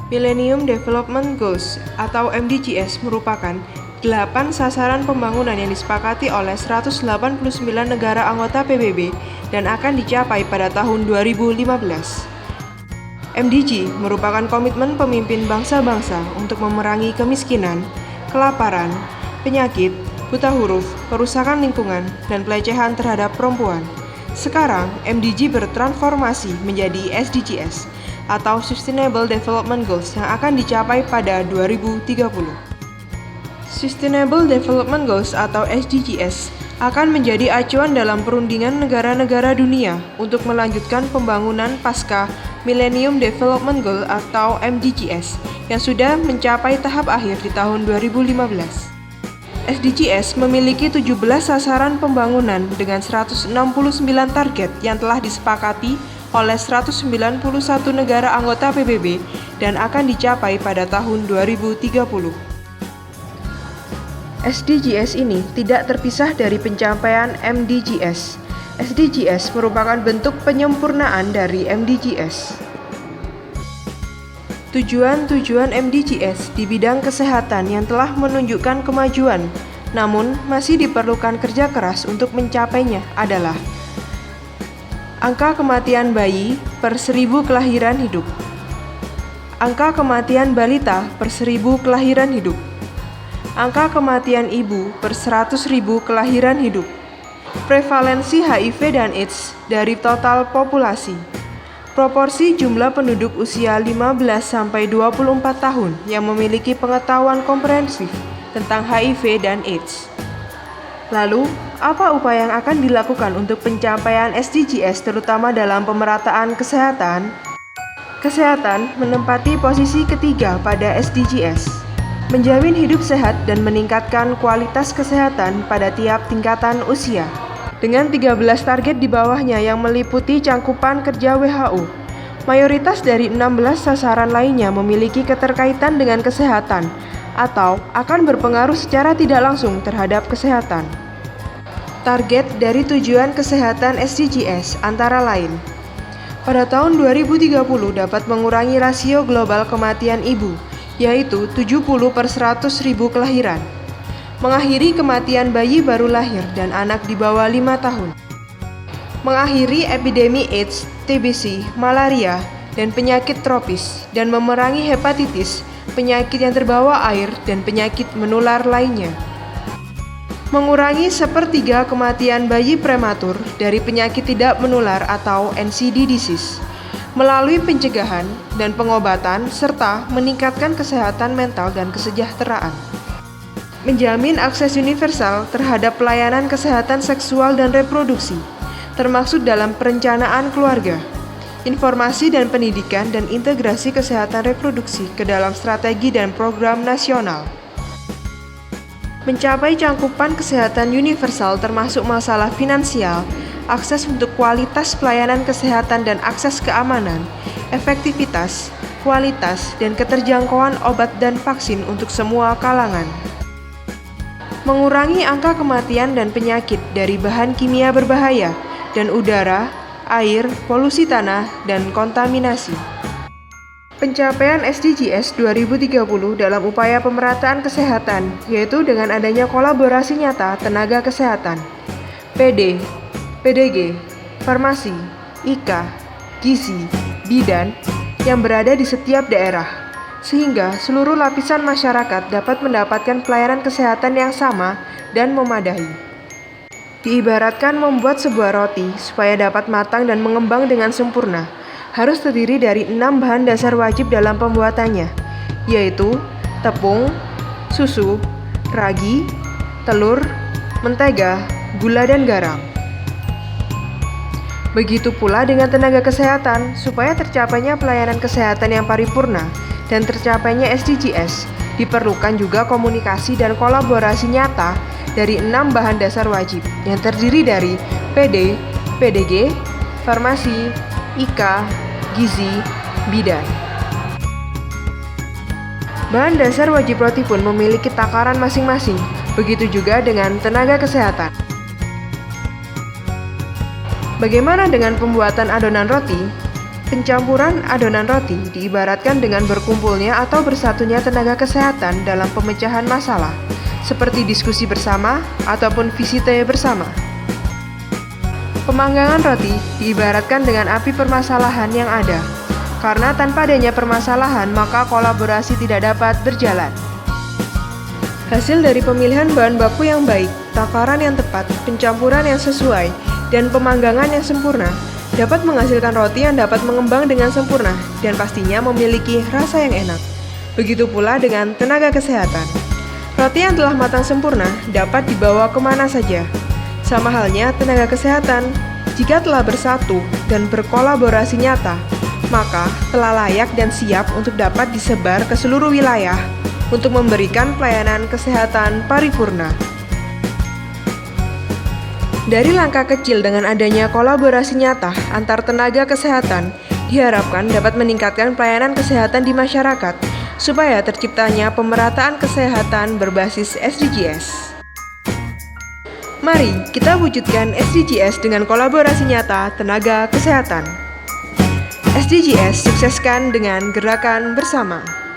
Millennium Development Goals atau MDGs merupakan 8 sasaran pembangunan yang disepakati oleh 189 negara anggota PBB dan akan dicapai pada tahun 2015. MDG merupakan komitmen pemimpin bangsa-bangsa untuk memerangi kemiskinan, kelaparan, penyakit, buta huruf, kerusakan lingkungan, dan pelecehan terhadap perempuan. Sekarang, MDG bertransformasi menjadi SDGs atau Sustainable Development Goals yang akan dicapai pada 2030. Sustainable Development Goals atau SDGs akan menjadi acuan dalam perundingan negara-negara dunia untuk melanjutkan pembangunan pasca Millennium Development Goal atau MDGs yang sudah mencapai tahap akhir di tahun 2015. SDGs memiliki 17 sasaran pembangunan dengan 169 target yang telah disepakati oleh 191 negara anggota PBB dan akan dicapai pada tahun 2030. SDGs ini tidak terpisah dari pencapaian MDGs. SDGs merupakan bentuk penyempurnaan dari MDGs. Tujuan-tujuan MDGs di bidang kesehatan yang telah menunjukkan kemajuan, namun masih diperlukan kerja keras untuk mencapainya adalah angka kematian bayi per 1000 kelahiran hidup, angka kematian balita per 1000 kelahiran hidup, angka kematian ibu per 100.000 kelahiran hidup, prevalensi HIV dan AIDS dari total populasi, proporsi jumlah penduduk usia 15-24 tahun yang memiliki pengetahuan komprehensif tentang HIV dan AIDS. Lalu, apa upaya yang akan dilakukan untuk pencapaian SDGs terutama dalam pemerataan kesehatan? Kesehatan menempati posisi ketiga pada SDGs. Menjamin hidup sehat dan meningkatkan kualitas kesehatan pada tiap tingkatan usia. Dengan 13 target di bawahnya yang meliputi cangkupan kerja WHO. Mayoritas dari 16 sasaran lainnya memiliki keterkaitan dengan kesehatan atau akan berpengaruh secara tidak langsung terhadap kesehatan. Target dari tujuan kesehatan SDGs antara lain: pada tahun 2030 dapat mengurangi rasio global kematian ibu, yaitu 70 per 100.000 kelahiran. Mengakhiri kematian bayi baru lahir dan anak di bawah 5 tahun. Mengakhiri epidemi AIDS, TBC, malaria, dan penyakit tropis, dan memerangi hepatitis, penyakit yang terbawa air, dan penyakit menular lainnya. Mengurangi 1/3 kematian bayi prematur dari penyakit tidak menular atau NCD disease melalui pencegahan dan pengobatan serta meningkatkan kesehatan mental dan kesejahteraan. Menjamin akses universal terhadap pelayanan kesehatan seksual dan reproduksi, termasuk dalam perencanaan keluarga, informasi dan pendidikan dan integrasi kesehatan reproduksi ke dalam strategi dan program nasional. Mencapai cangkupan kesehatan universal termasuk masalah finansial, akses untuk kualitas pelayanan kesehatan dan akses keamanan, efektivitas, kualitas, dan keterjangkauan obat dan vaksin untuk semua kalangan. Mengurangi angka kematian dan penyakit dari bahan kimia berbahaya dan udara, air, polusi tanah, dan kontaminasi. Pencapaian SDGs 2030 dalam upaya pemerataan kesehatan, yaitu dengan adanya kolaborasi nyata tenaga kesehatan, PD, PDG, farmasi, IKA, gizi, bidan, yang berada di setiap daerah, sehingga seluruh lapisan masyarakat dapat mendapatkan pelayanan kesehatan yang sama dan memadai. Diibaratkan membuat sebuah roti supaya dapat matang dan mengembang dengan sempurna, harus terdiri dari 6 bahan dasar wajib dalam pembuatannya, yaitu tepung, susu, ragi, telur, mentega, gula, dan garam. Begitu pula dengan tenaga kesehatan, supaya tercapainya pelayanan kesehatan yang paripurna dan tercapainya SDGs, diperlukan juga komunikasi dan kolaborasi nyata dari 6 bahan dasar wajib yang terdiri dari PD, PDG, farmasi, IKA, gizi, bidan. Bahan dasar wajib roti pun memiliki takaran masing-masing, begitu juga dengan tenaga kesehatan. Bagaimana dengan pembuatan adonan roti? Pencampuran adonan roti diibaratkan dengan berkumpulnya atau bersatunya tenaga kesehatan dalam pemecahan masalah, seperti diskusi bersama ataupun visite bersama. Pemanggangan roti diibaratkan dengan api permasalahan yang ada, karena tanpa adanya permasalahan maka kolaborasi tidak dapat berjalan. Hasil dari pemilihan bahan baku yang baik, takaran yang tepat, pencampuran yang sesuai, dan pemanggangan yang sempurna dapat menghasilkan roti yang dapat mengembang dengan sempurna dan pastinya memiliki rasa yang enak. Begitu pula dengan tenaga kesehatan. Roti yang telah matang sempurna dapat dibawa kemana saja. Sama halnya tenaga kesehatan, jika telah bersatu dan berkolaborasi nyata, maka telah layak dan siap untuk dapat disebar ke seluruh wilayah untuk memberikan pelayanan kesehatan paripurna. Dari langkah kecil dengan adanya kolaborasi nyata antar tenaga kesehatan, diharapkan dapat meningkatkan pelayanan kesehatan di masyarakat, supaya terciptanya pemerataan kesehatan berbasis SDGs. Mari kita wujudkan SDGs dengan kolaborasi nyata tenaga kesehatan. SDGs sukseskan dengan gerakan bersama.